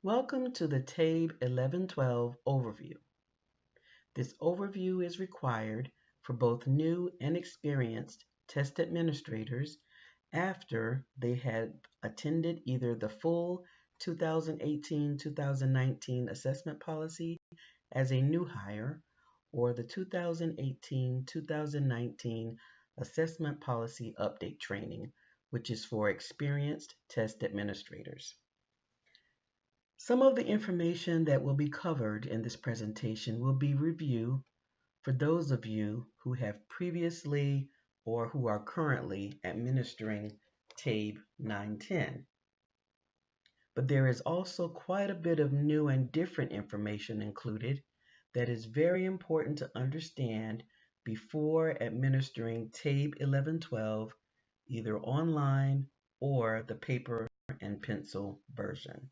Welcome to the TABE 1112 overview. This overview is required for both new and experienced test administrators after they had attended either the full 2018-2019 assessment policy as a new hire or the 2018-2019 assessment policy update training, which is for experienced test administrators. Some of the information that will be covered in this presentation will be review for those of you who have previously or who are currently administering TABE 910. But there is also quite a bit of new and different information included that is very important to understand before administering TABE 1112, either online or the paper and pencil version.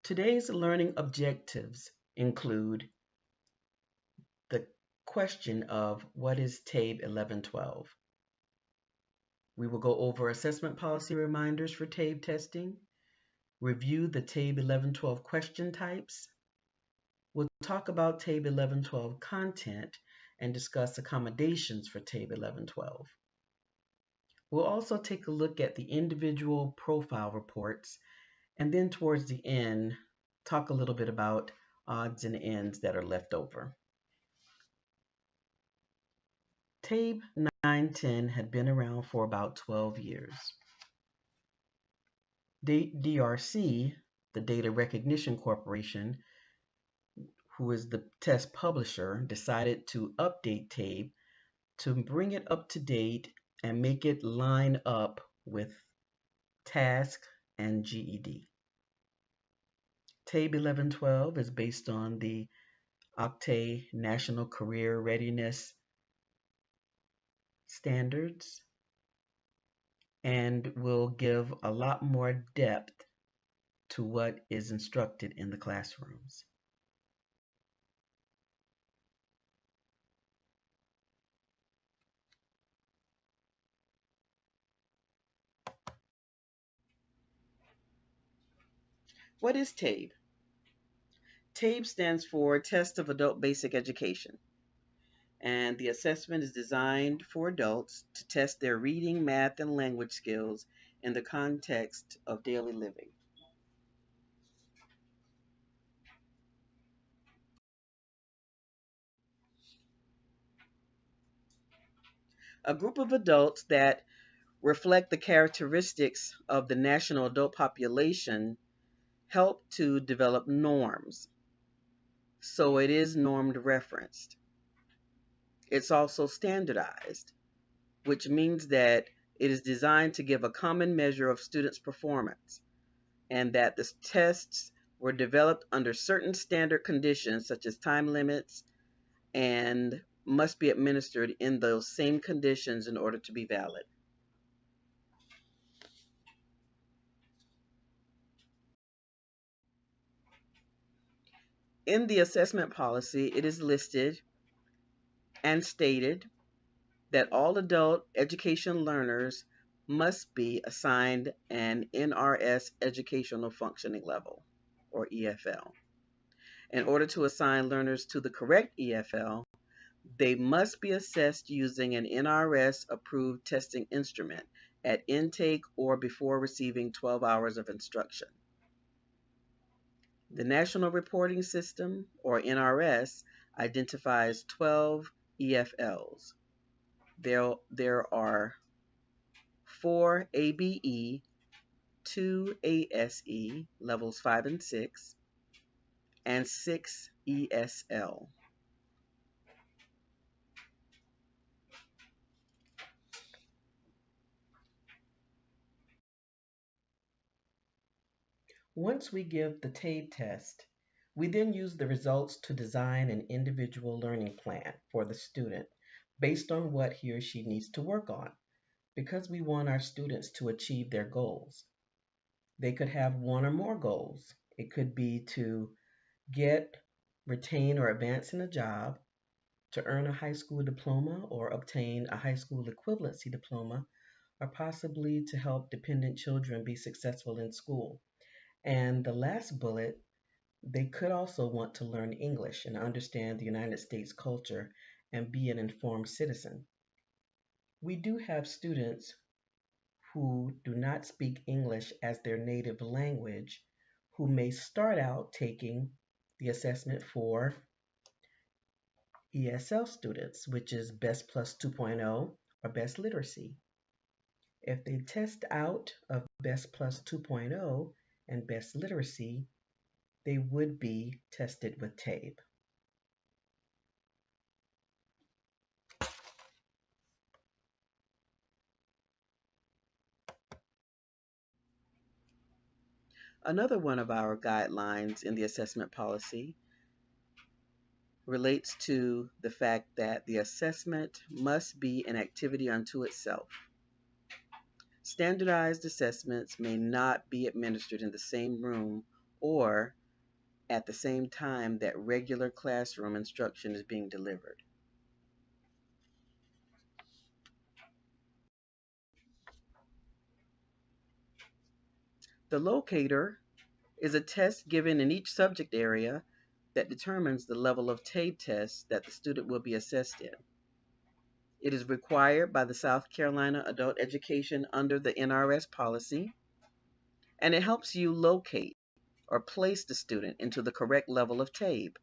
Today's learning objectives include the question of what is TABE 1112? We will go over assessment policy reminders for TABE testing, review the TABE 1112 question types. We'll talk about TABE 1112 content and discuss accommodations for TABE 1112. We'll also take a look at the individual profile reports, and then towards the end, talk a little bit about odds and ends that are left over. TABE 910 had been around for about 12 years. DRC, the Data Recognition Corporation, who is the test publisher, decided to update TABE to bring it up to date and make it line up with TASC and GED. TABE 1112 is based on the OCTAE National Career Readiness Standards and will give a lot more depth to what is instructed in the classrooms. What is TABE? TABE stands for Test of Adult Basic Education, and the assessment is designed for adults to test their reading, math, and language skills in the context of daily living. A group of adults that reflect the characteristics of the national adult population help to develop norms. So it is normed referenced. It's also standardized, which means that it is designed to give a common measure of students' performance, and that the tests were developed under certain standard conditions, such as time limits, and must be administered in those same conditions in order to be valid. In the assessment policy, it is listed and stated that all adult education learners must be assigned an NRS educational functioning level, or EFL. In order to assign learners to the correct EFL, they must be assessed using an NRS-approved testing instrument at intake or before receiving 12 hours of instruction. The National Reporting System, or NRS, identifies 12 EFLs. There are 4 ABE, 2 ASE, levels 5 and 6, and 6 ESL. Once we give the TABE test, we then use the results to design an individual learning plan for the student based on what he or she needs to work on, because we want our students to achieve their goals. They could have one or more goals. It could be to get, retain, or advance in a job. to earn a high school diploma or obtain a high school equivalency diploma, or possibly to help dependent children be successful in school. And the last bullet, they could also want to learn English and understand the United States culture and be an informed citizen. We do have students who do not speak English as their native language who may start out taking the assessment for ESL students, which is Best Plus 2.0 or Best Literacy. If they test out of Best Plus 2.0 and Best Literacy, they would be tested with TABE. Another one of our guidelines in the assessment policy relates to the fact that the assessment must be an activity unto itself. Standardized assessments may not be administered in the same room or at the same time that regular classroom instruction is being delivered. The locator is a test given in each subject area that determines the level of TABE test that the student will be assessed in. It is required by the South Carolina Adult Education under the NRS policy, and it helps you locate or place the student into the correct level of TABE.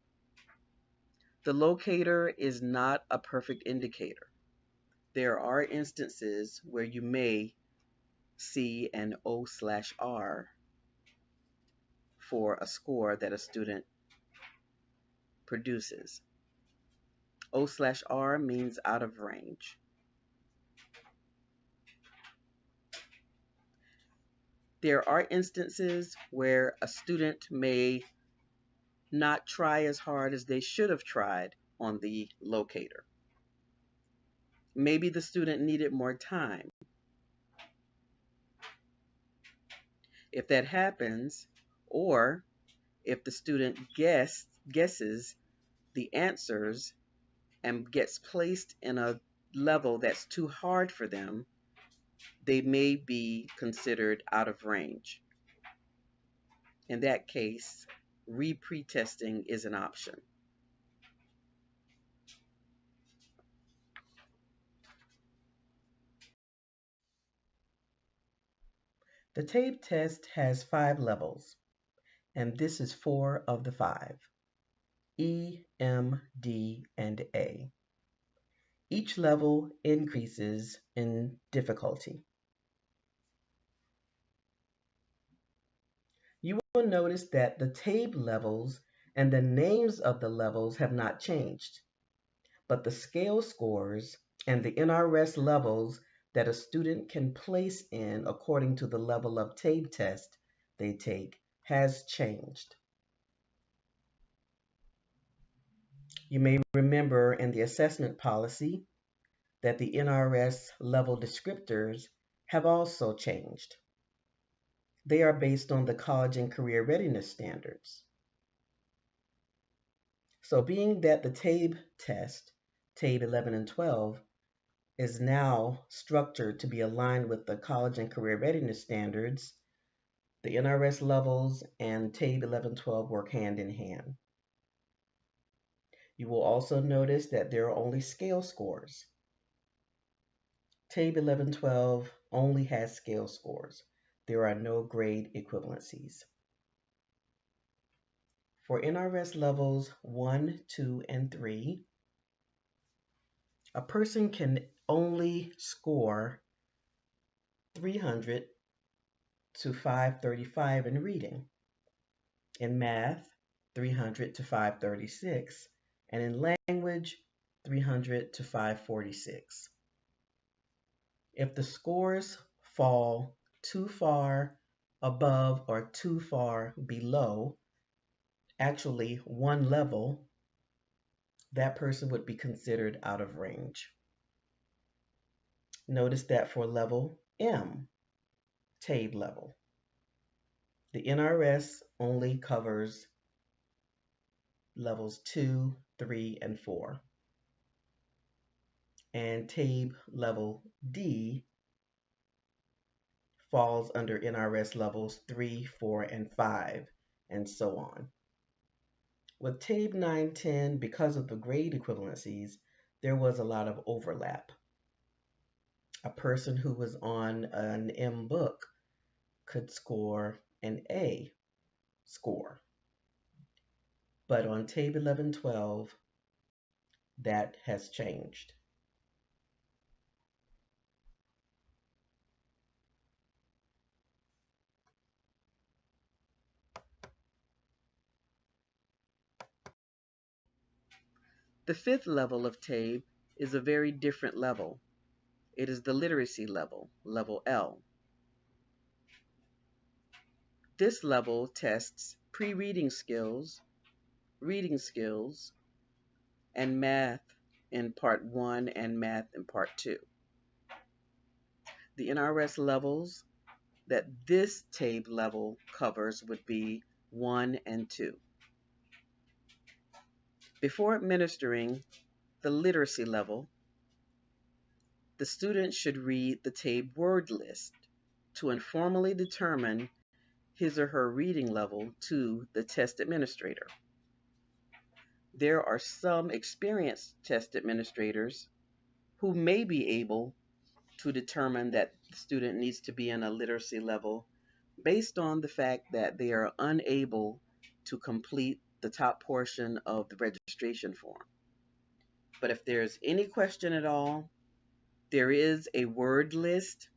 The locator is not a perfect indicator. There are instances where you may see an O/R for a score that a student produces. O/R means out of range. There are instances where a student may not try as hard as they should have tried on the locator. Maybe the student needed more time. If that happens, or if the student guesses the answers and gets placed in a level that's too hard for them, they may be considered out of range. In that case, re-pretesting is an option. The TABE test has 5 levels, and this is 4 of the 5: E, M, D, and A. Each level increases in difficulty. You will notice that the TABE levels and the names of the levels have not changed, but the scale scores and the NRS levels that a student can place in according to the level of TABE test they take has changed. You may remember in the assessment policy that the NRS level descriptors have also changed. They are based on the college and career readiness standards. So being that the TABE test, TABE 11 and 12, is now structured to be aligned with the college and career readiness standards, the NRS levels and TABE 11-12 work hand in hand. You will also notice that there are only scale scores. TABE 11-12 only has scale scores. There are no grade equivalencies. For NRS levels 1, 2, and 3, a person can only score 300 to 535 in reading. In math, 300 to 536, and in language, 300 to 546. If the scores fall too far above or too far below, actually one level, that person would be considered out of range. Notice that for level M, TABE level, the NRS only covers levels 2, 3, and 4. and TABE level D falls under NRS levels 3, 4, and 5, and so on. With TABE 910, because of the grade equivalencies, there was a lot of overlap. A person who was on an M book could score an A score. But on TABE 1112, that has changed. The fifth level of TABE is a very different level. It is the literacy level, level L. This level tests pre-reading skills, reading skills, and math in Part 1 and math in Part 2. The NRS levels that this TABE level covers would be 1 and 2. Before administering the literacy level, the student should read the TABE word list to informally determine his or her reading level to the test administrator. There are some experienced test administrators who may be able to determine that the student needs to be in a literacy level based on the fact that they are unable to complete the top portion of the registration form. But if there's any question at all, there is a word list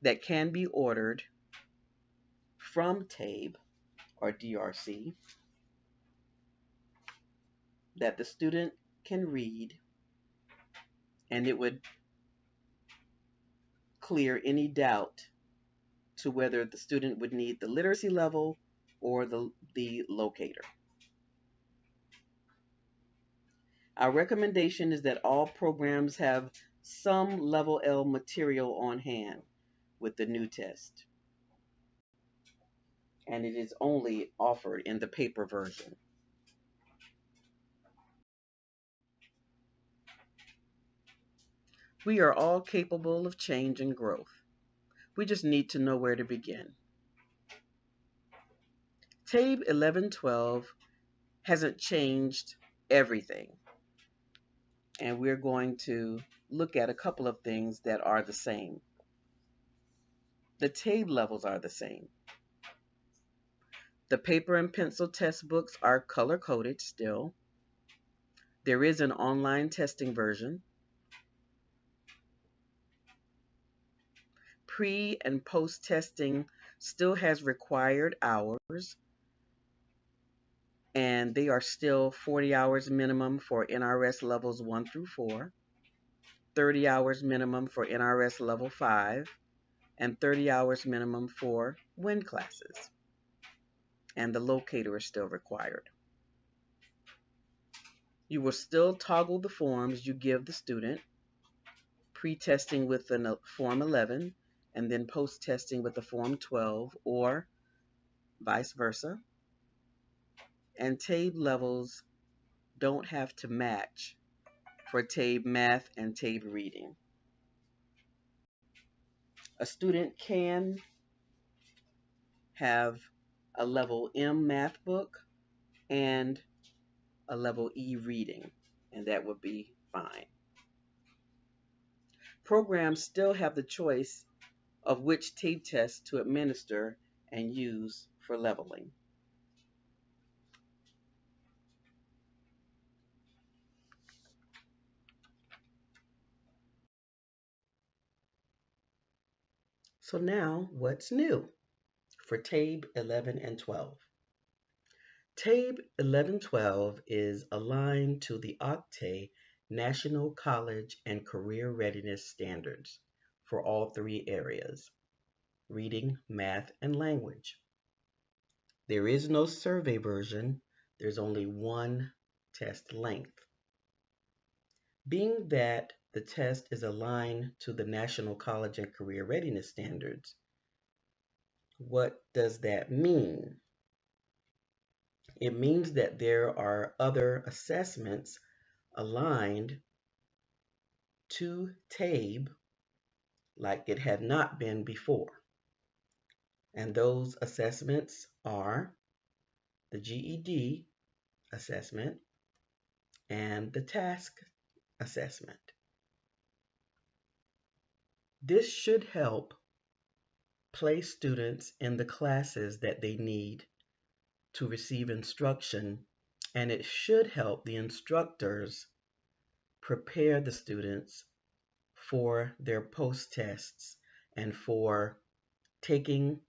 that can be ordered from TABE or DRC that the student can read, and it would clear any doubt to whether the student would need the literacy level or the locator. Our recommendation is that all programs have some level L material on hand with the new test, and it is only offered in the paper version. We are all capable of change and growth. We just need to know where to begin. TABE 1112 hasn't changed everything, and we're going to look at a couple of things that are the same. The TABE levels are the same. The paper and pencil test books are color-coded still. There is an online testing version. Pre and post testing still has required hours, and they are still 40 hours minimum for NRS levels 1 through 4, 30 hours minimum for NRS level 5, and 30 hours minimum for WIN classes. And the locator is still required. You will still toggle the forms you give the student, pre-testing with the Form 11 and then post-testing with the Form 12 or vice versa. And TABE levels don't have to match for TABE math and TABE reading. A student can have a level M math book and a level E reading, and that would be fine. Programs still have the choice of which TABE test to administer and use for leveling. So now, what's new for TABE 11 and 12? TABE 1112 is aligned to the OCTAE National College and Career Readiness Standards for all three areas: reading, math, and language. There is no survey version. There's only one test length. Being that the test is aligned to the National College and Career Readiness Standards, what does that mean? It means that there are other assessments aligned to TABE like it had not been before. And those assessments are the GED assessment and the task assessment. This should help place students in the classes that they need to receive instruction, and it should help the instructors prepare the students for their post tests and for taking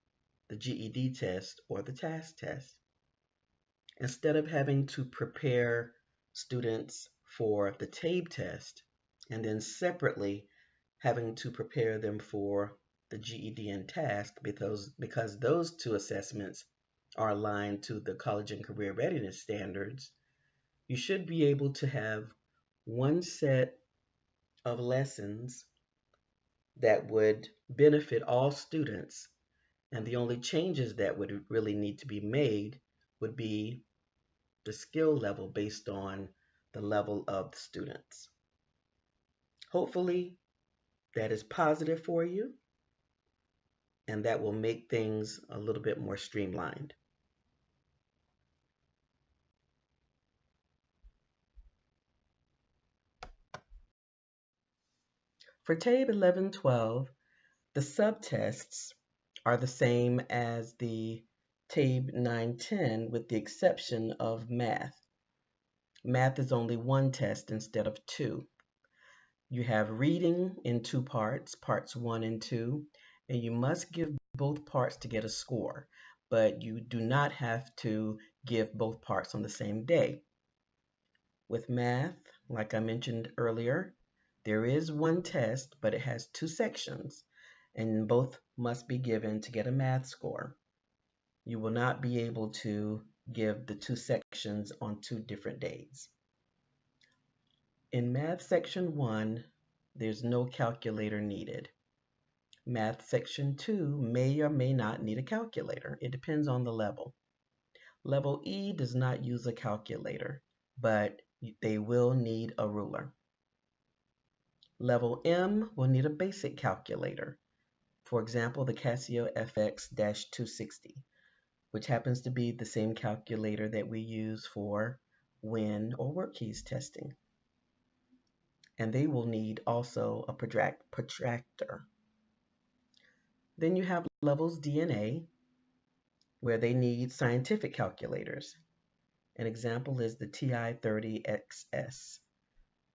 the GED test or the task test. Instead of having to prepare students for the TABE test and then separately having to prepare them for the GED and task because those two assessments are aligned to the college and career readiness standards, you should be able to have one set of lessons that would benefit all students, and the only changes that would really need to be made would be the skill level based on the level of the students. Hopefully that is positive for you and that will make things a little bit more streamlined. For TABE 1112, the subtests are the same as the TABE 910 with the exception of math. Math is only one test instead of two. You have reading in two parts, parts 1 and 2, and you must give both parts to get a score, but you do not have to give both parts on the same day. With math, like I mentioned earlier, there is one test, but it has two sections, and both must be given to get a math score. You will not be able to give the two sections on two different days. In Math Section 1, there's no calculator needed. Math Section 2 may or may not need a calculator. It depends on the level. Level E does not use a calculator, but they will need a ruler. Level M will need a basic calculator. For example, the Casio FX-260, which happens to be the same calculator that we use for WIN or work keys testing. And they will need also a protractor. Then you have levels D and A, where they need scientific calculators. An example is the TI-30XS,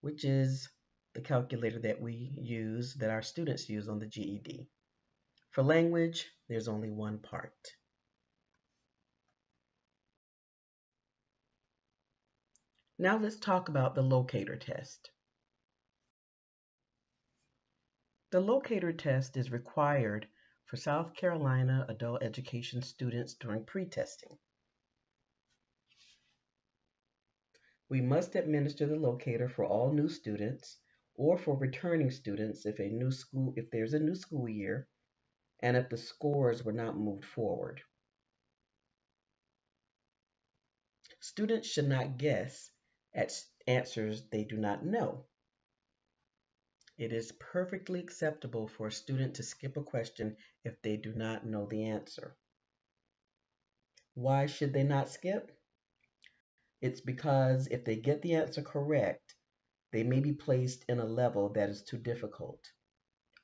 which is the calculator that that our students use on the GED. For language, there's only one part. Now let's talk about the locator test. The locator test is required for South Carolina adult education students during pre-testing. We must administer the locator for all new students or for returning students if there's a new school year and if the scores were not moved forward. Students should not guess at answers they do not know. It is perfectly acceptable for a student to skip a question if they do not know the answer. Why should they not skip? It's because if they get the answer correct, they may be placed in a level that is too difficult.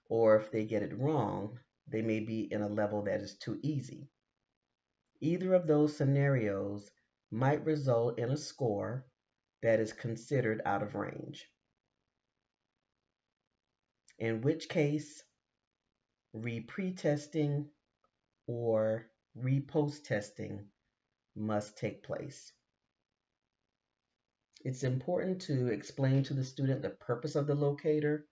Or if they get it wrong, they may be in a level that is too easy. Either of those scenarios might result in a score that is considered out of range, in which case re-pre-testing or re-post testing must take place. It's important to explain to the student the purpose of the locator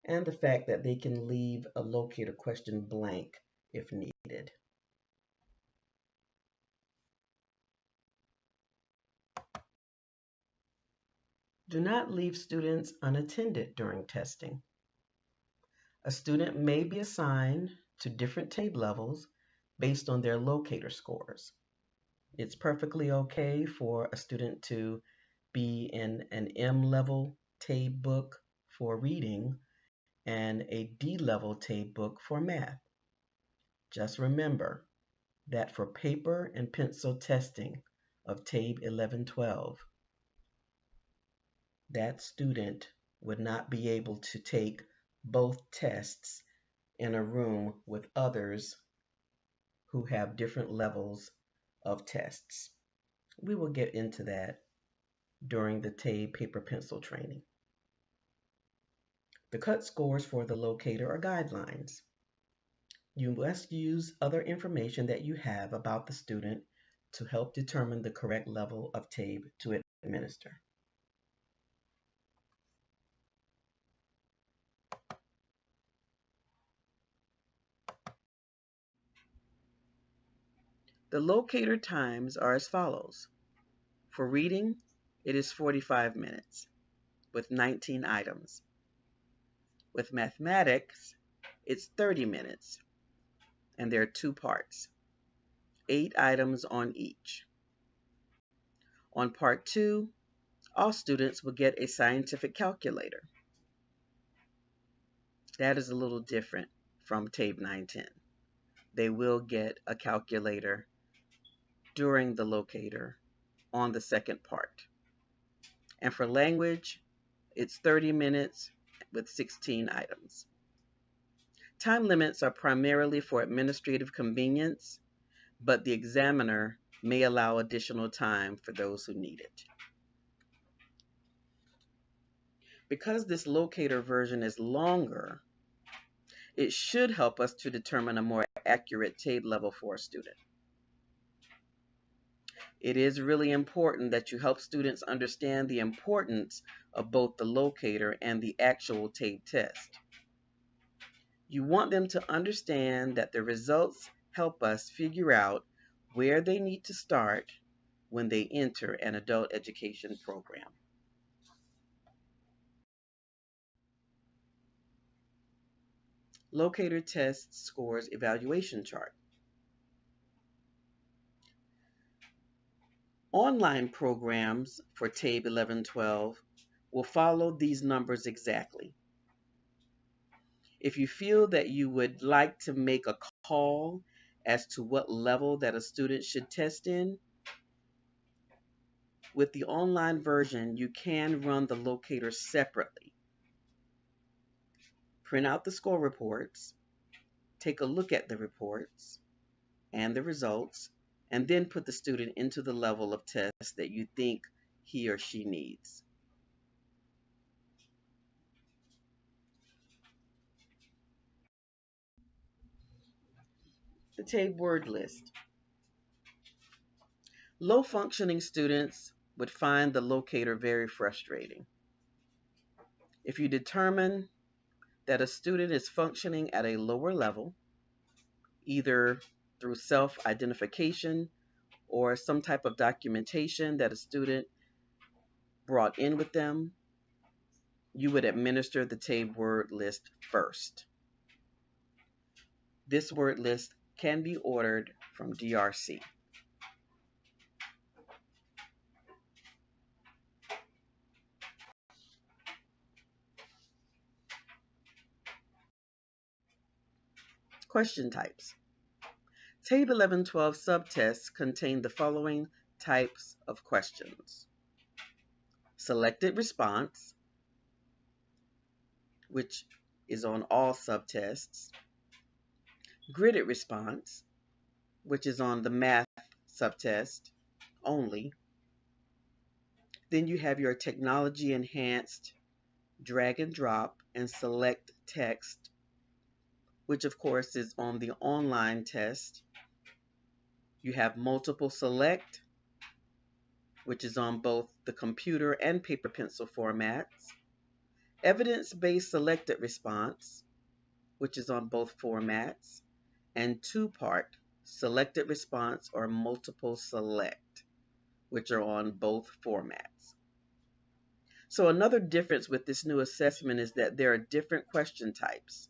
and the fact that they can leave a locator question blank if needed. Do not leave students unattended during testing. A student may be assigned to different TABE levels based on their locator scores. It's perfectly okay for a student to be in an M level TABE book for reading and a D-level TABE book for math. Just remember that for paper and pencil testing of TABE 1112, that student would not be able to take both tests in a room with others who have different levels of tests. We will get into that during the TABE paper pencil training. The cut scores for the locator are guidelines. You must use other information that you have about the student to help determine the correct level of TABE to administer. The locator times are as follows. For reading, it is 45 minutes with 19 items. With mathematics, it's 30 minutes, and there are 2 parts, 8 items on each. On part 2, all students will get a scientific calculator. That is a little different from TABE 910. They will get a calculator during the locator on the second part. And for language, it's 30 minutes with 16 items. Time limits are primarily for administrative convenience, but the examiner may allow additional time for those who need it. Because this locator version is longer, it should help us to determine a more accurate TABE level for a student. It is really important that you help students understand the importance of both the locator and the actual TABE test. You want them to understand that the results help us figure out where they need to start when they enter an adult education program. Locator test scores evaluation chart. Online programs for TABE 1112 will follow these numbers exactly. If you feel that you would like to make a call as to what level that a student should test in, with the online version, you can run the locator separately. Print out the score reports, take a look at the reports and the results, and then put the student into the level of test that you think he or she needs. The TABE word list. Low-functioning students would find the locator very frustrating. If you determine that a student is functioning at a lower level, either through self-identification or some type of documentation that a student brought in with them, you would administer the TABE word list first. This word list can be ordered from DRC. Question types. TABE 1112 subtests contain the following types of questions. Selected response, which is on all subtests. Gridded response, which is on the math subtest only. Then you have your technology enhanced drag and drop and select text, which of course is on the online test. You have multiple select, which is on both the computer and paper pencil formats. Evidence-based selected response, which is on both formats. And two-part selected response or multiple select, which are on both formats. So another difference with this new assessment is that there are different question types.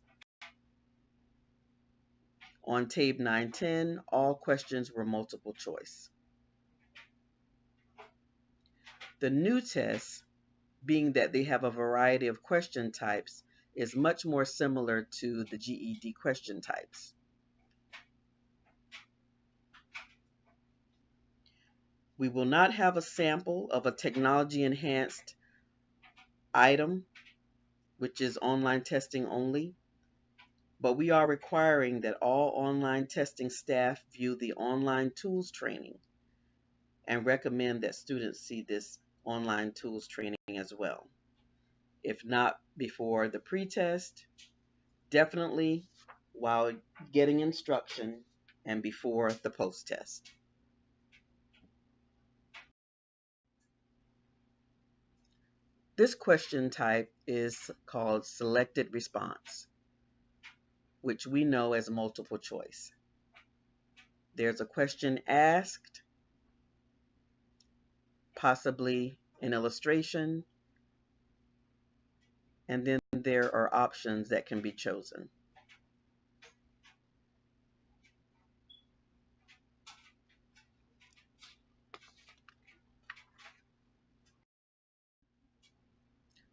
On TABE 910, all questions were multiple choice. The new test being that they have a variety of question types, is much more similar to the GED question types. We will not have a sample of a technology enhanced item, which is online testing only, but we are requiring that all online testing staff view the online tools training and recommend that students see this online tools training as well. If not before the pretest, definitely while getting instruction and before the post-test. This question type is called selected response, which we know as multiple choice. There's a question asked, possibly an illustration, and then there are options that can be chosen.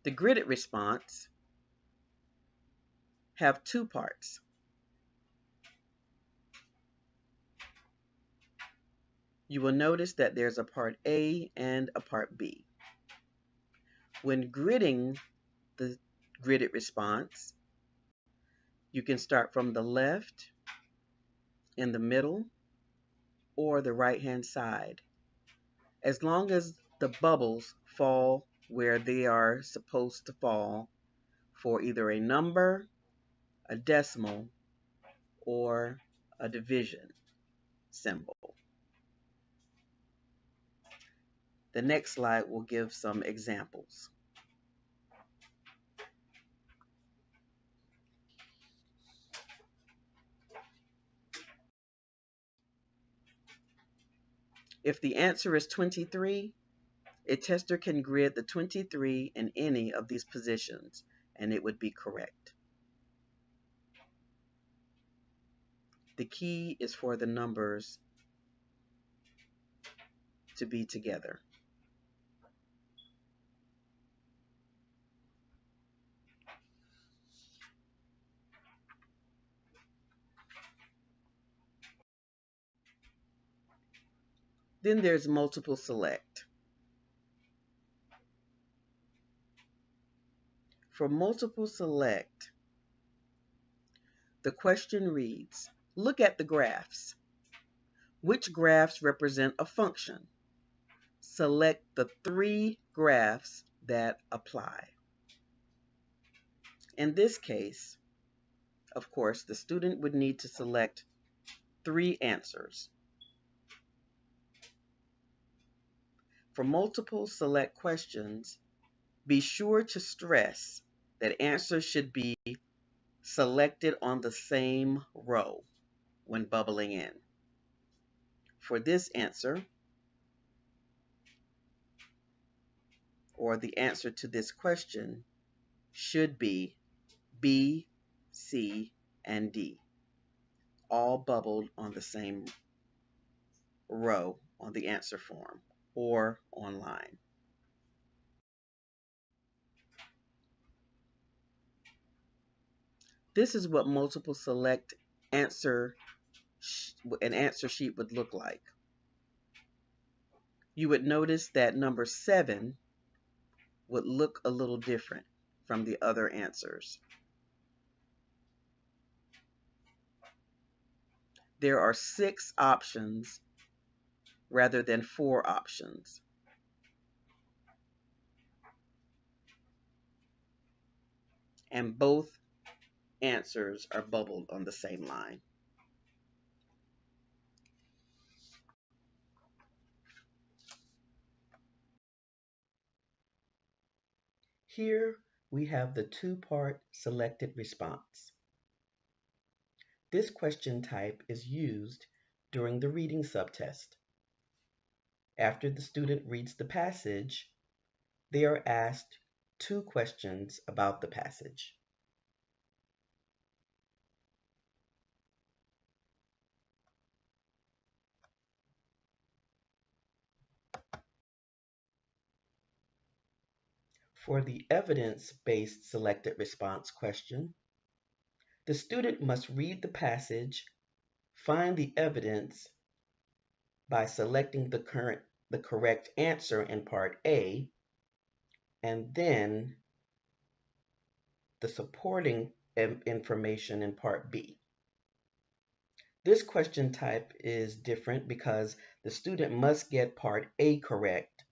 The gridded response have two parts. You will notice that there's a part A and a part B. When gridding the gridded response, you can start from the left, in the middle, or the right-hand side, as long as the bubbles fall where they are supposed to fall for either a number, a decimal, or a division symbol. The next slide will give some examples. If the answer is 23, a tester can grid the 23 in any of these positions, and it would be correct. The key is for the numbers to be together. Then there's multiple select. For multiple select, the question reads, look at the graphs. Which graphs represent a function? Select the 3 graphs that apply. In this case, of course, the student would need to select 3 answers. For multiple select questions, be sure to stress that answers should be selected on the same row when bubbling in. For this answer, or the answer to this question, should be B, C, and D, all bubbled on the same row on the answer form or online. This is what multiple select an answer sheet would look like. You would notice that number 7 would look a little different from the other answers. There are 6 options rather than 4 options. And both answers are bubbled on the same line. Here we have the 2-part selected response. This question type is used during the reading subtest. After the student reads the passage, they are asked 2 questions about the passage. For the evidence-based selected response question, the student must read the passage, find the evidence by selecting the correct answer in part A, and then the supporting information in part B. This question type is different because the student must get part A correct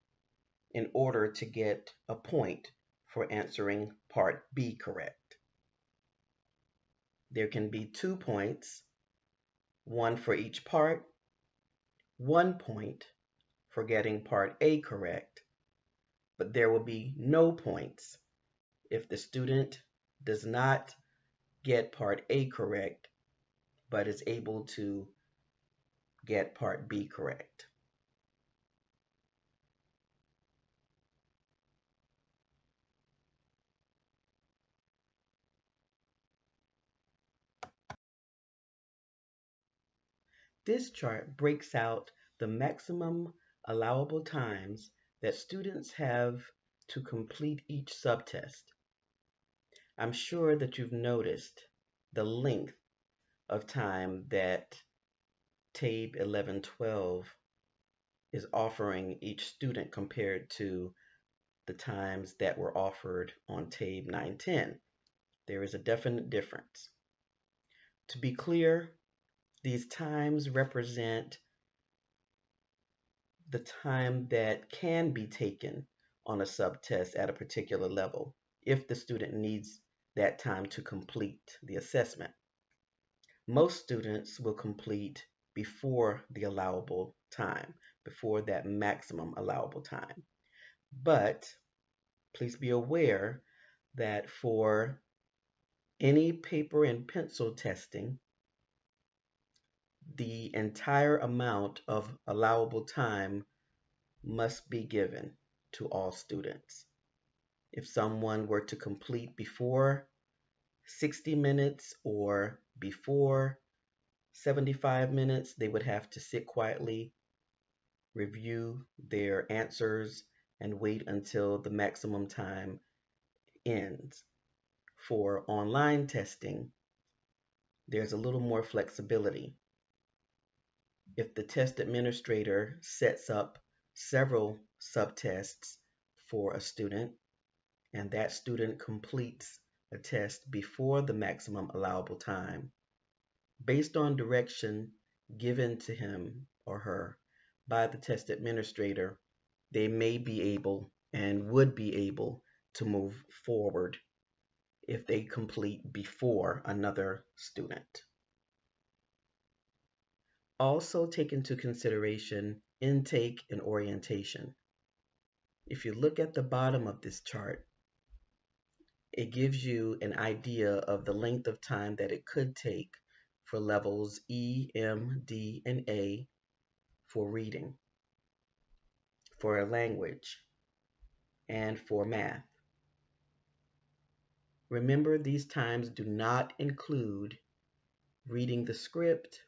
in order to get a point for answering part B correct. There can be 2 points, one for each part, 1 point for getting part A correct, but there will be no points if the student does not get part A correct, but is able to get part B correct. This chart breaks out the maximum allowable times that students have to complete each subtest. I'm sure that you've noticed the length of time that TABE 1112 is offering each student compared to the times that were offered on TABE 910. There is a definite difference. To be clear, these times represent the time that can be taken on a subtest at a particular level if the student needs that time to complete the assessment. Most students will complete before the allowable time, before that maximum allowable time. But please be aware that for any paper and pencil testing, the entire amount of allowable time must be given to all students. If someone were to complete before 60 minutes or before 75 minutes, they would have to sit quietly, review their answers, and wait until the maximum time ends. For online testing, there's a little more flexibility. If the test administrator sets up several subtests for a student, and that student completes a test before the maximum allowable time, based on direction given to him or her by the test administrator, they may be able and would be able to move forward if they complete before another student. Also take into consideration intake and orientation. If you look at the bottom of this chart, it gives you an idea of the length of time that it could take for levels E, M, D, and A for reading, for a language, and for math. Remember, these times do not include reading the script,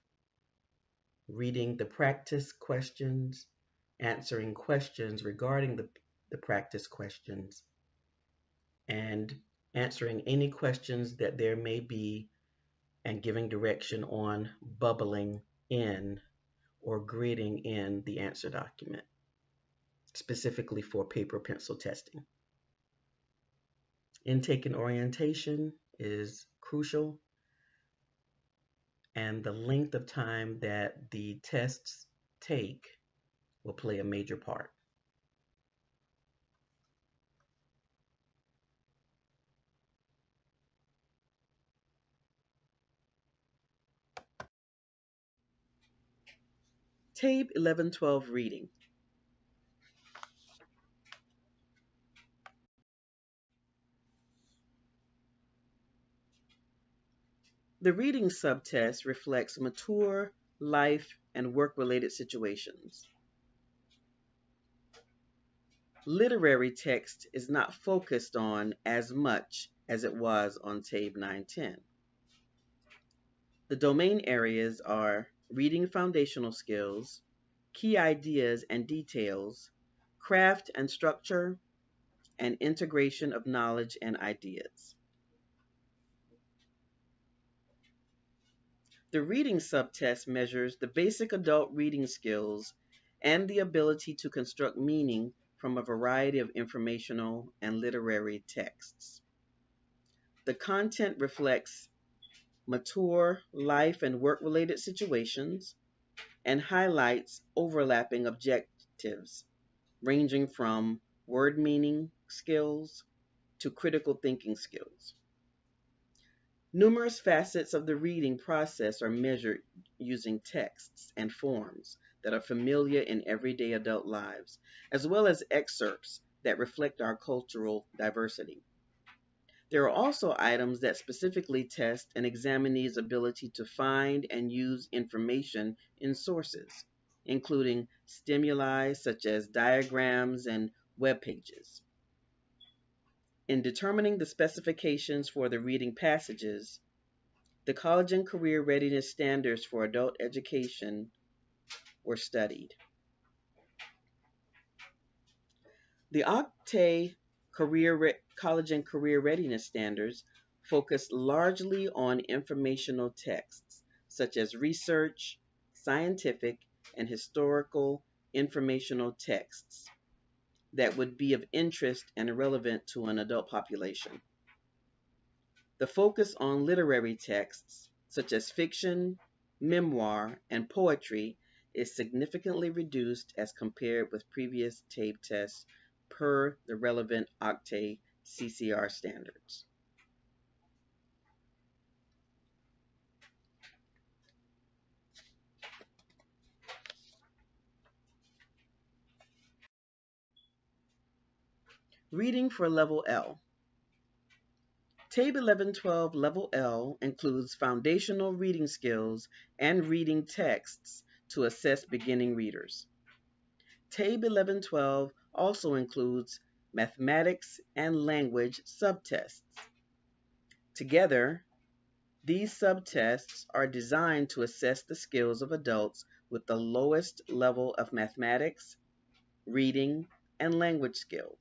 reading the practice questions, answering questions regarding the practice questions, and answering any questions that there may be and giving direction on bubbling in or grading in the answer document, specifically for paper pencil testing. Intake and orientation is crucial, and the length of time that the tests take will play a major part. TABE 1112 reading. The reading subtest reflects mature life and work-related situations. Literary text is not focused on as much as it was on TABE 910. The domain areas are reading foundational skills, key ideas and details, craft and structure, and integration of knowledge and ideas. The reading subtest measures the basic adult reading skills and the ability to construct meaning from a variety of informational and literary texts. The content reflects mature life and work related situations and highlights overlapping objectives ranging from word meaning skills to critical thinking skills. Numerous facets of the reading process are measured using texts and forms that are familiar in everyday adult lives, as well as excerpts that reflect our cultural diversity. There are also items that specifically test an examinee's ability to find and use information in sources, including stimuli such as diagrams and web pages. In determining the specifications for the reading passages, the college and career readiness standards for adult education were studied. The College and Career Readiness Standards focus largely on informational texts, such as research, scientific, and historical informational texts that would be of interest and relevant to an adult population. The focus on literary texts, such as fiction, memoir, and poetry, is significantly reduced as compared with previous TABE tests per the relevant OCTAE CCR standards. Reading for Level L. TABE 1112 Level L includes foundational reading skills and reading texts to assess beginning readers. TABE 1112 also includes mathematics and language subtests. Together, these subtests are designed to assess the skills of adults with the lowest level of mathematics, reading, and language skill.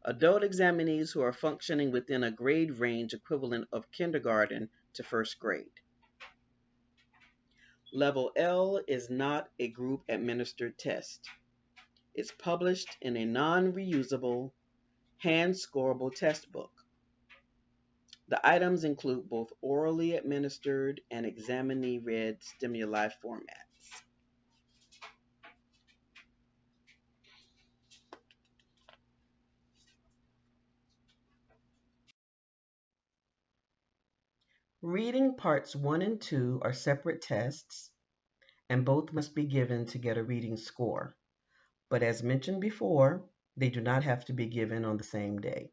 Adult examinees who are functioning within a grade range equivalent of kindergarten to first grade. Level L is not a group administered test. It's published in a non-reusable, hand-scorable test book. The items include both orally administered and examinee-read stimuli formats. Reading parts 1 and 2 are separate tests, and both must be given to get a reading score. But as mentioned before, they do not have to be given on the same day.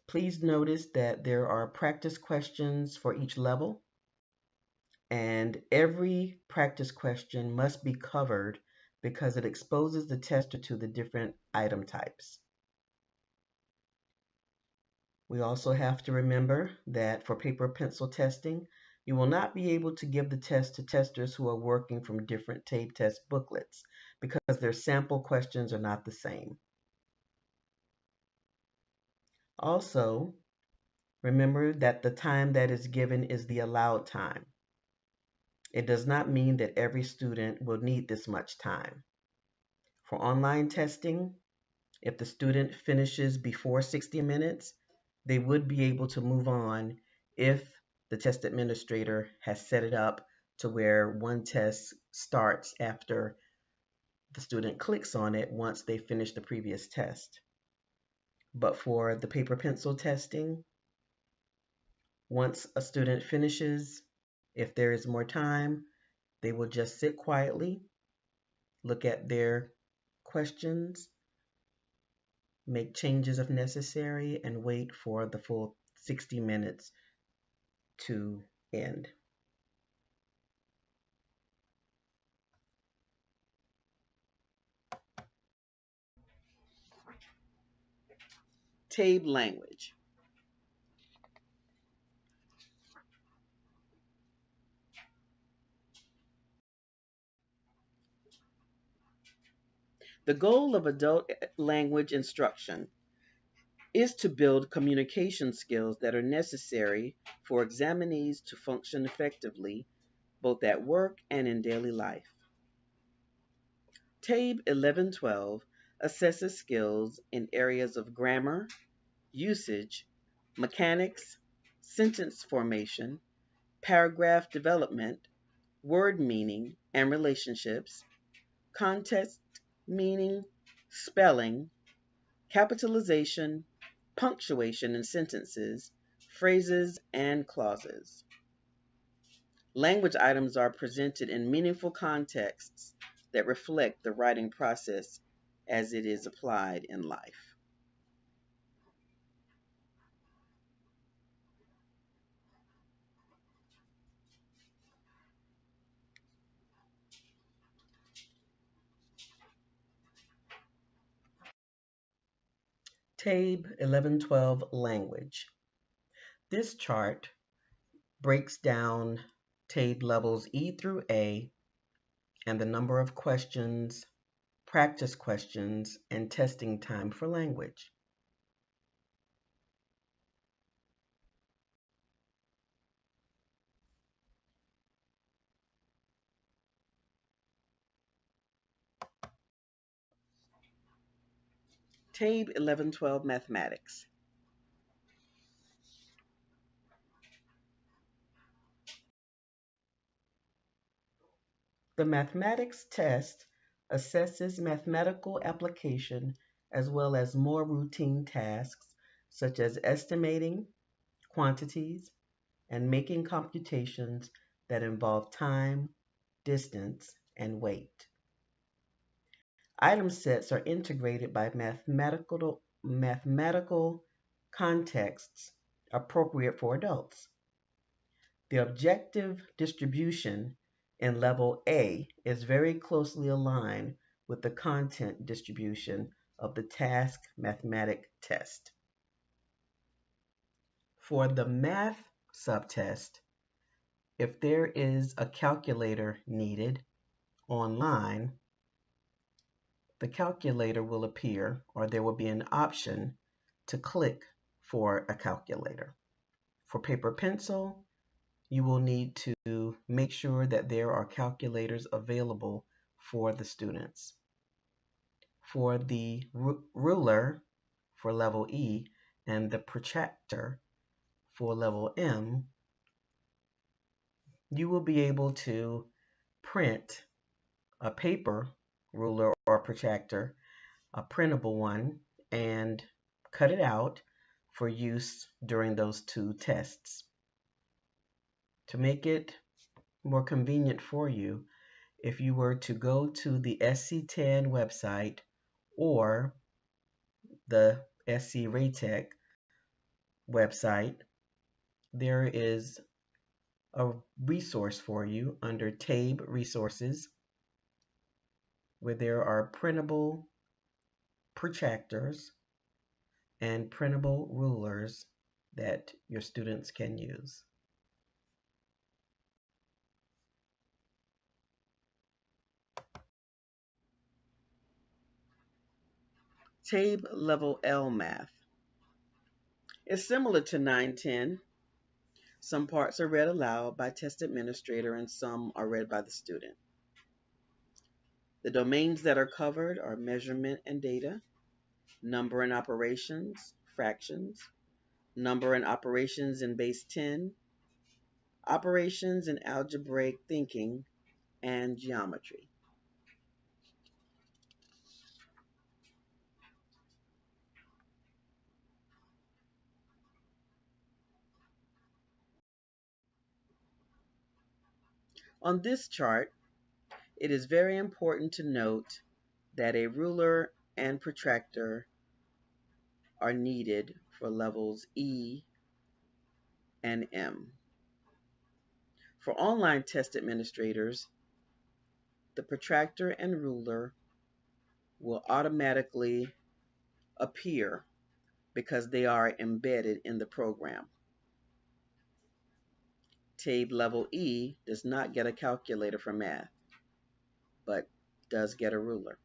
Please notice that there are practice questions for each level, and every practice question must be covered because it exposes the tester to the different item types. We also have to remember that for paper pencil testing, you will not be able to give the test to testers who are working from different TABE test booklets because their sample questions are not the same. Also, remember that the time that is given is the allowed time. It does not mean that every student will need this much time. For online testing, if the student finishes before 60 minutes, they would be able to move on if the test administrator has set it up to where one test starts after the student clicks on it once they finish the previous test. But for the paper pencil testing, once a student finishes, if there is more time, they will just sit quietly, look at their questions, make changes if necessary, and wait for the full 60 minutes to end. TABE language. The goal of adult language instruction is to build communication skills that are necessary for examinees to function effectively both at work and in daily life. TABE 1112 assesses skills in areas of grammar, usage, mechanics, sentence formation, paragraph development, word meaning and relationships, context meaning, spelling, capitalization, punctuation in sentences, phrases, and clauses. Language items are presented in meaningful contexts that reflect the writing process as it is applied in life. TABE 1112 Language. This chart breaks down TABE levels E through A and the number of questions, practice questions, and testing time for language. TABE 1112 Mathematics. The mathematics test assesses mathematical application as well as more routine tasks such as estimating quantities and making computations that involve time, distance, and weight. Item sets are integrated by mathematical contexts appropriate for adults. The objective distribution in level A is very closely aligned with the content distribution of the task mathematic test. For the math subtest, if there is a calculator needed online, the calculator will appear, or there will be an option to click for a calculator. For paper pencil, you will need to make sure that there are calculators available for the students. For the ruler for level E and the protractor for level M, you will be able to print a paper ruler or protractor, a printable one, and cut it out for use during those two tests. To make it more convenient for you, if you were to go to the SC10 website or the SC Raytech website, there is a resource for you under TABE Resources where there are printable protractors and printable rulers that your students can use. TABE Level L Math is similar to 910. Some parts are read aloud by test administrator and some are read by the student. The domains that are covered are measurement and data, number and operations, fractions, number and operations in base 10, operations in algebraic thinking, and geometry. On this chart, it is very important to note that a ruler and protractor are needed for levels E and M. For online test administrators, the protractor and ruler will automatically appear because they are embedded in the program. TABE Level E does not get a calculator for math, but does get a ruler.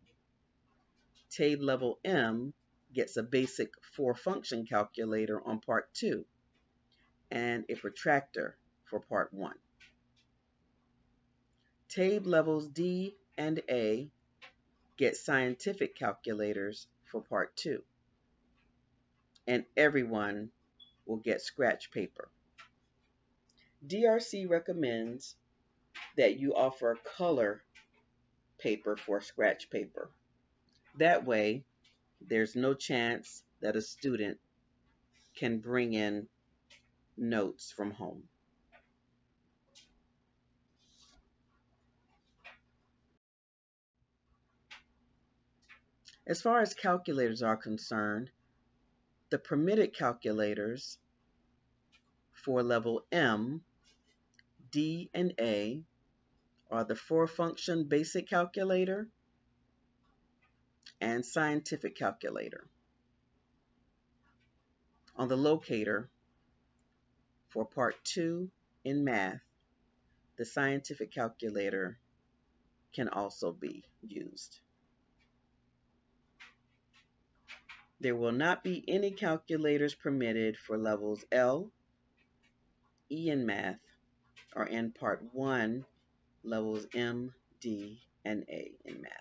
TABE level M gets a basic 4-function calculator on part 2 and a protractor for part 1. TABE levels D and A get scientific calculators for part 2, and everyone will get scratch paper. DRC recommends that you offer color paper for scratch paper. That way, there's no chance that a student can bring in notes from home. As far as calculators are concerned, the permitted calculators for level M, D, and A are the 4-function basic calculator and scientific calculator. On the locator for part 2 in math, the scientific calculator can also be used. There will not be any calculators permitted for levels L, E in math, or in part 1, levels M, D, and A in math.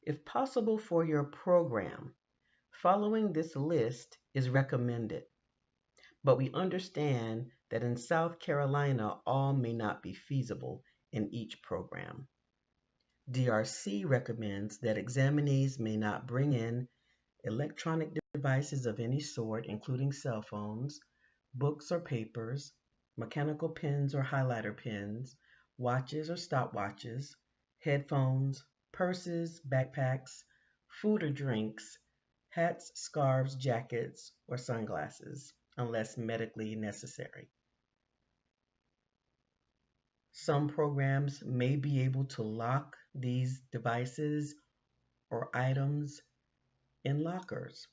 If possible for your program, following this list is recommended, but we understand that in South Carolina, all may not be feasible in each program. DRC recommends that examinees may not bring in electronic devices of any sort, including cell phones, books or papers, mechanical pens or highlighter pens, watches or stopwatches, headphones, purses, backpacks, food or drinks, hats, scarves, jackets, or sunglasses, unless medically necessary. Some programs may be able to lock these devices or items in lockers.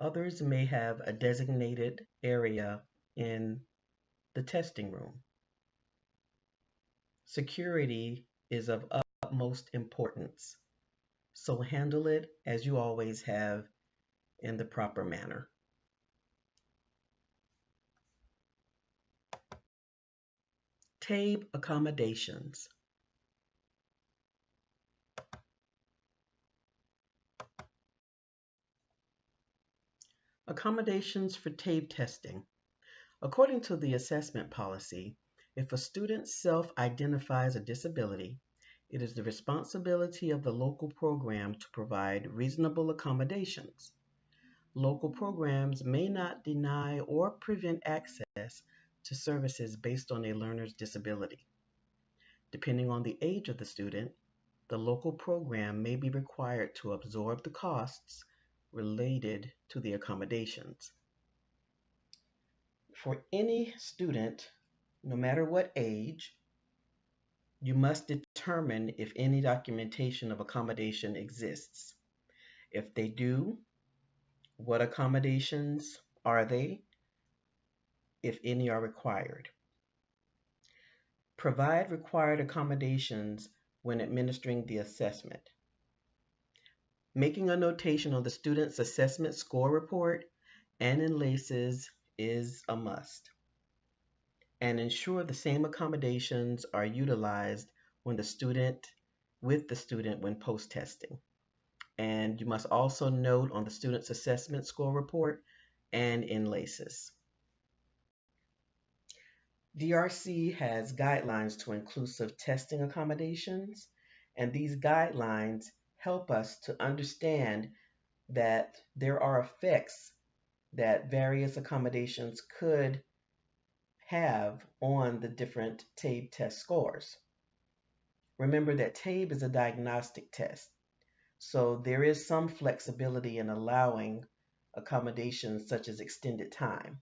Others may have a designated area in the testing room. Security is of utmost importance, so handle it as you always have in the proper manner. TABE accommodations. Accommodations for TABE testing. According to the assessment policy, if a student self-identifies a disability, it is the responsibility of the local program to provide reasonable accommodations. Local programs may not deny or prevent access to services based on a learner's disability. Depending on the age of the student, the local program may be required to absorb the costs related to the accommodations. For any student, no matter what age, you must determine if any documentation of accommodation exists. If they do, what accommodations are they, if any are required? Provide required accommodations when administering the assessment. Making a notation on the student's assessment score report and in LACES is a must. And ensure the same accommodations are utilized with the student when post-testing. And you must also note on the student's assessment score report and in LACES. DRC has guidelines to inclusive testing accommodations, and these guidelines help us to understand that there are effects that various accommodations could have on the different TABE test scores. Remember that TABE is a diagnostic test, so there is some flexibility in allowing accommodations such as extended time.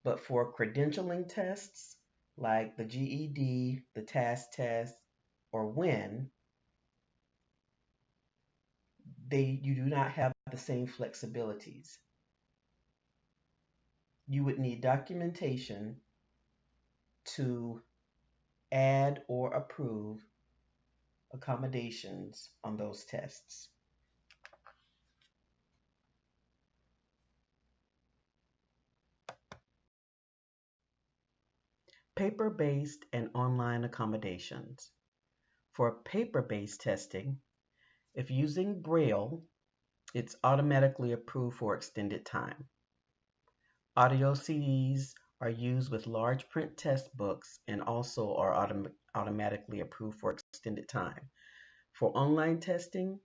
But for credentialing tests like the GED, the TAS test, or WIN, you do not have the same flexibilities. you would need documentation to add or approve accommodations on those tests. Paper-based and online accommodations. For paper-based testing, if using Braille, it's automatically approved for extended time. Audio CDs are used with large print test books and also are automatically approved for extended time. For online testing,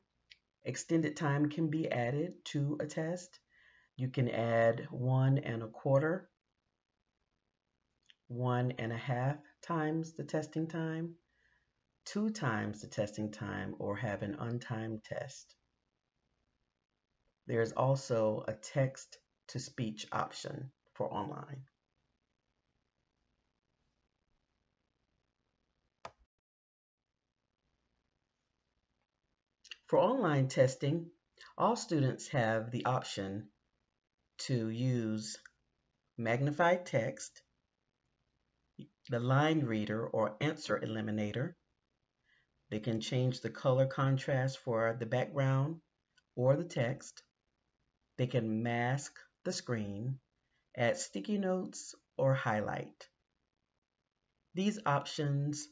extended time can be added to a test. You can add 1.25, 1.5 times the testing time, 2 times the testing time, or have an untimed test. There's also a text to speech option for online. For online testing, all students have the option to use magnified text, the line reader or answer eliminator. They can change the color contrast for the background or the text. They can mask the screen, add sticky notes, or highlight. These options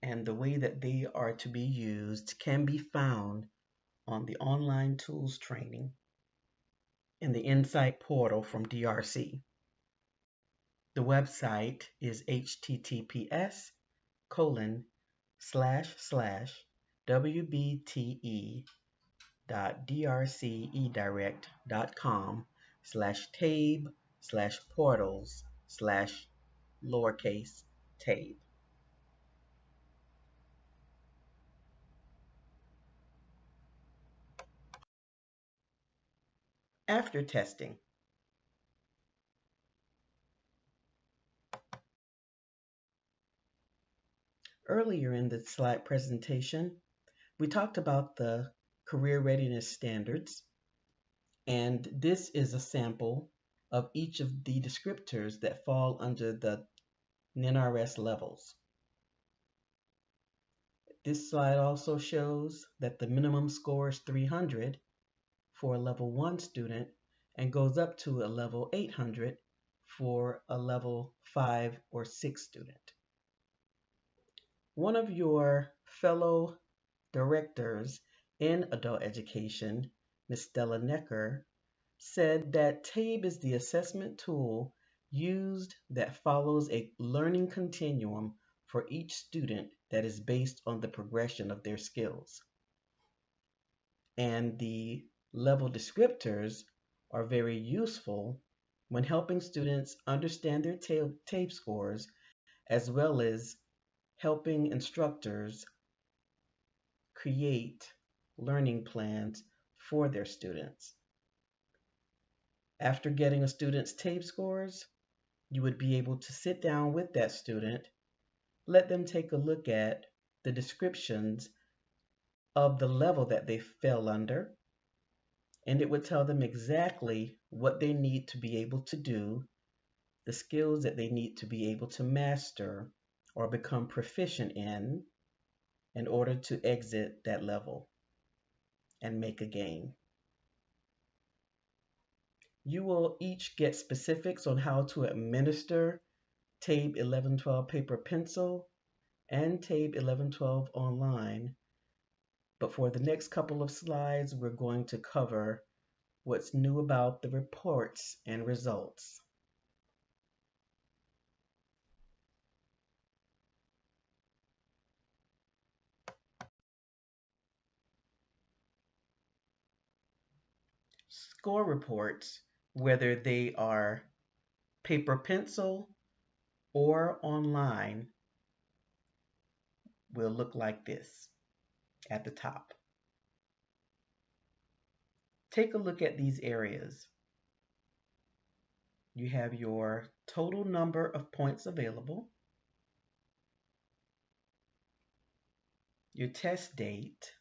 and the way that they are to be used can be found on the online tools training in the Insight portal from DRC. The website is https://wbte.drcedirect.com/portals/lowercase-tabe. After testing, earlier in the slide presentation, we talked about the career readiness standards, and this is a sample of each of the descriptors that fall under the NRS levels. This slide also shows that the minimum score is 300 for a level 1 student and goes up to a level 800 for a level 5 or 6 student. One of your fellow directors in adult education, Ms. Stella Necker, said that TABE is the assessment tool used that follows a learning continuum for each student that is based on the progression of their skills. And the level descriptors are very useful when helping students understand their TABE scores, as well as helping instructors create learning plans for their students. After getting a student's TABE scores, you would be able to sit down with that student, let them take a look at the descriptions of the level that they fell under, and it would tell them exactly what they need to be able to do, the skills that they need to be able to master or become proficient in order to exit that level and make a gain. You will each get specifics on how to administer TABE 1112 paper pencil and TABE 1112 online. But for the next couple of slides, we're going to cover what's new about the reports and results. Score reports, whether they are paper pencil or online, will look like this at the top. Take a look at these areas. You have your total number of points available, your test date,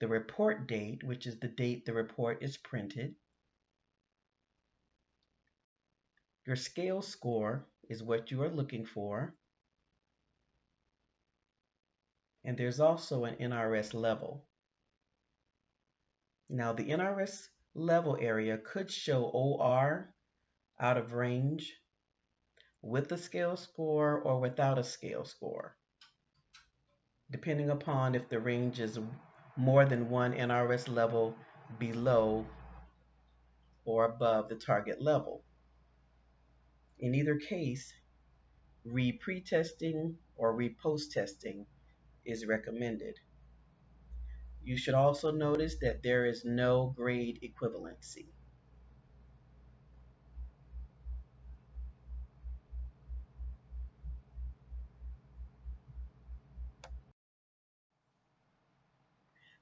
the report date, which is the date the report is printed, Your scale score is what you are looking for, and there's also an NRS level. Now, the NRS level area could show OR out of range with a scale score or without a scale score, depending upon if the range is more than one NRS level below or above the target level. In either case, re-pre-testing or re-post-testing is recommended. You should also notice that there is no grade equivalency.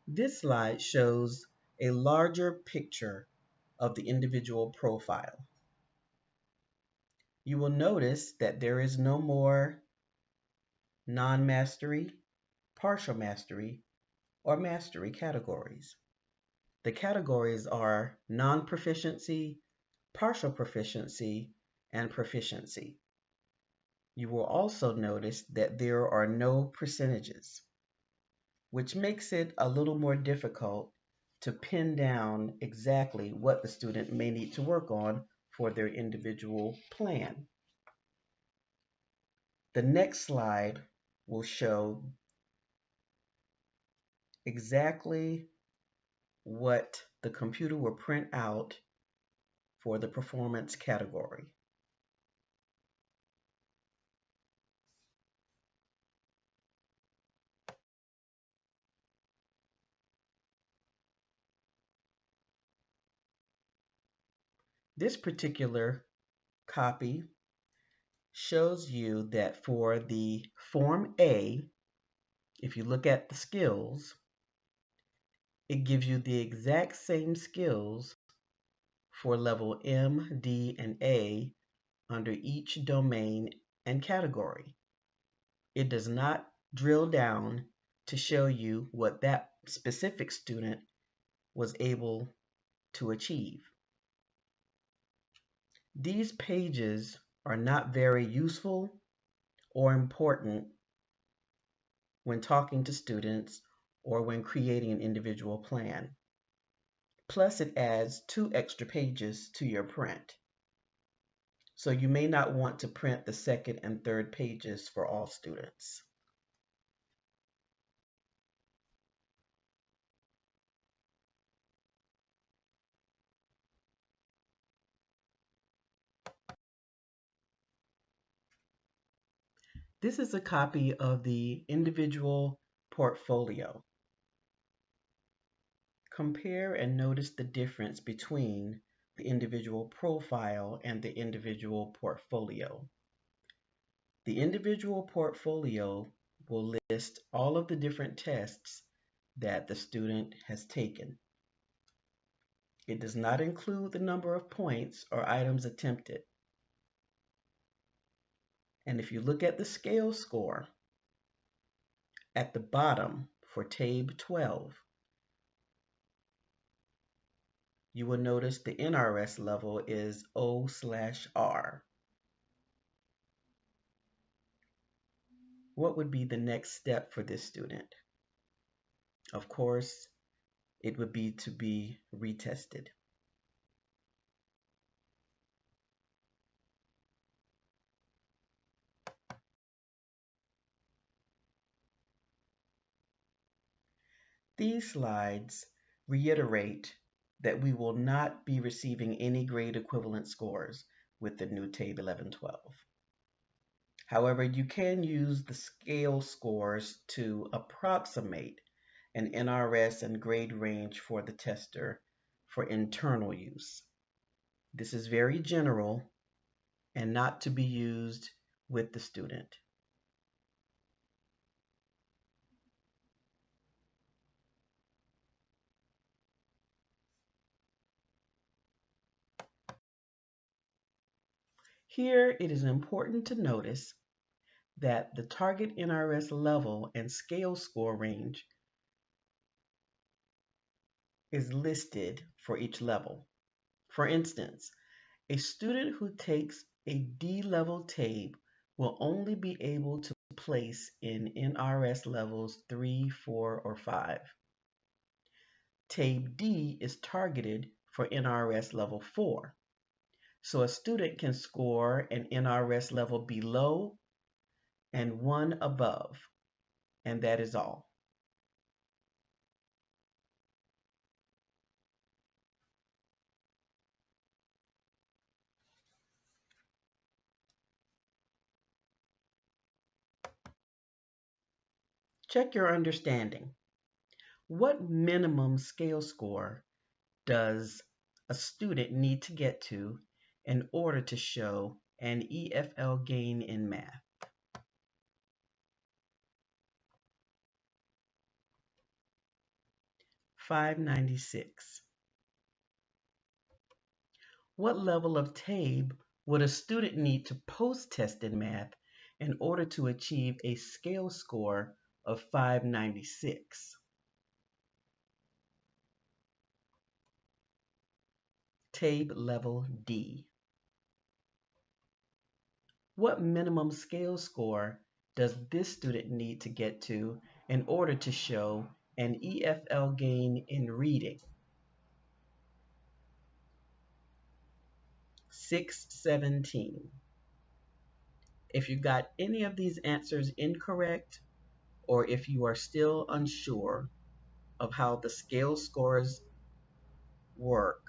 This slide shows a larger picture of the individual profile. You will notice that there is no more non-mastery, partial mastery, or mastery categories. The categories are non-proficiency, partial proficiency, and proficiency. You will also notice that there are no percentages, which makes it a little more difficult to pin down exactly what the student may need to work on for their individual plan. The next slide will show exactly what the computer will print out for the performance category. This particular copy shows you that for the Form A, if you look at the skills, it gives you the exact same skills for level M, D, and A under each domain and category. It does not drill down to show you what that specific student was able to achieve. These pages are not very useful or important when talking to students or when creating an individual plan. Plus, it adds 2 extra pages to your print. So you may not want to print the second and third pages for all students. This is a copy of the individual portfolio. Compare and notice the difference between the individual profile and the individual portfolio. The individual portfolio will list all of the different tests that the student has taken. It does not include the number of points or items attempted. And if you look at the scale score at the bottom for TABE 12, you will notice the NRS level is O/R. What would be the next step for this student? Of course, it would be to be retested. These slides reiterate that we will not be receiving any grade equivalent scores with the new TABE 1112. However, you can use the scale scores to approximate an NRS and grade range for the tester for internal use. This is very general and not to be used with the student. Here, it is important to notice that the target NRS level and scale score range is listed for each level. For instance, a student who takes A D-level TABE will only be able to place in NRS levels 3, 4, or 5. TABE D is targeted for NRS level 4, so a student can score an NRS level below and one above, and that is all. Check your understanding. What minimum scale score does a student need to get to in order to show an EFL gain in math? 596. What level of TABE would a student need to post-test in math in order to achieve a scale score of 596? TABE level D. What minimum scale score does this student need to get to in order to show an EFL gain in reading? 617. If you got any of these answers incorrect, or if you are still unsure of how the scale scores work,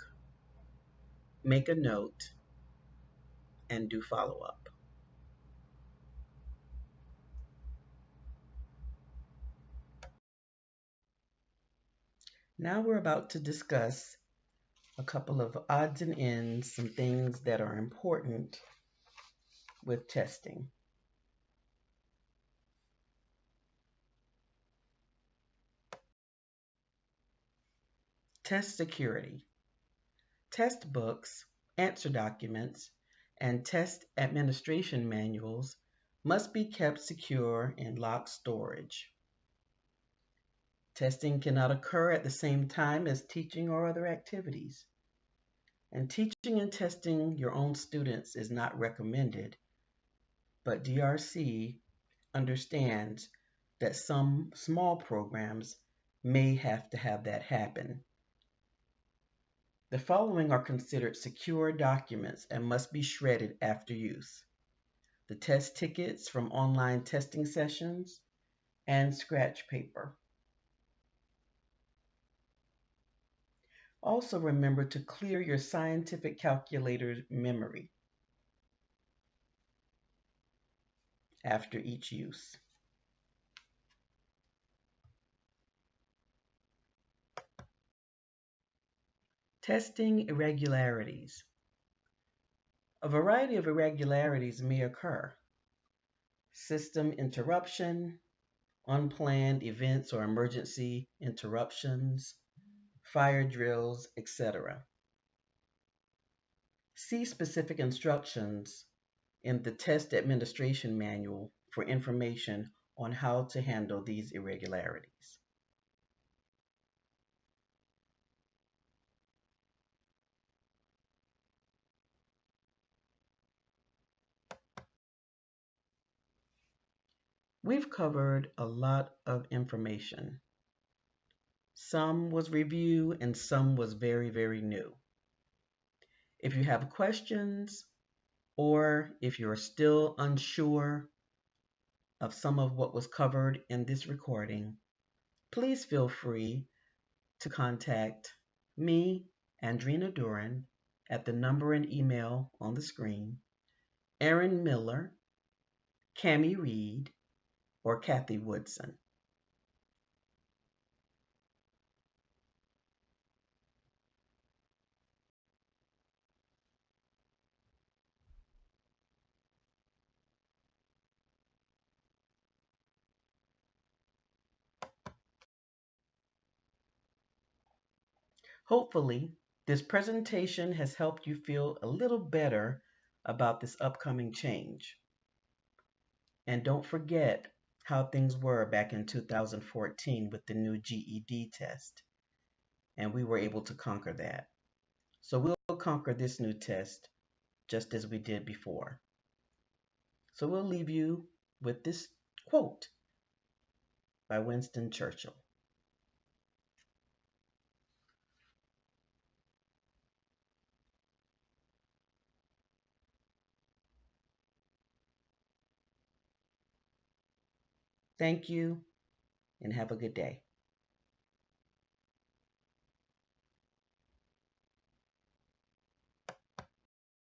make a note and do follow up. Now we're about to discuss a couple of odds and ends, some things that are important with testing. Test security. Test books, answer documents, and test administration manuals must be kept secure in locked storage. Testing cannot occur at the same time as teaching or other activities. And teaching and testing your own students is not recommended, but DRC understands that some small programs may have to have that happen. The following are considered secure documents and must be shredded after use: the test tickets from online testing sessions and scratch paper. Also remember to clear your scientific calculator memory after each use. Testing irregularities. A variety of irregularities may occur: system interruption, unplanned events or emergency interruptions, fire drills, etc. See specific instructions in the test administration manual for information on how to handle these irregularities. We've covered a lot of information. Some was review and some was very, very new. If you have questions or if you're still unsure of some of what was covered in this recording, please feel free to contact me, Andrina Duran, at the number and email on the screen, Erin Miller, Cami Reed, or Kathy Woodson. Hopefully, this presentation has helped you feel a little better about this upcoming change. And don't forget how things were back in 2014 with the new GED test. And we were able to conquer that. So we'll conquer this new test just as we did before. So we'll leave you with this quote by Winston Churchill. Thank you and have a good day.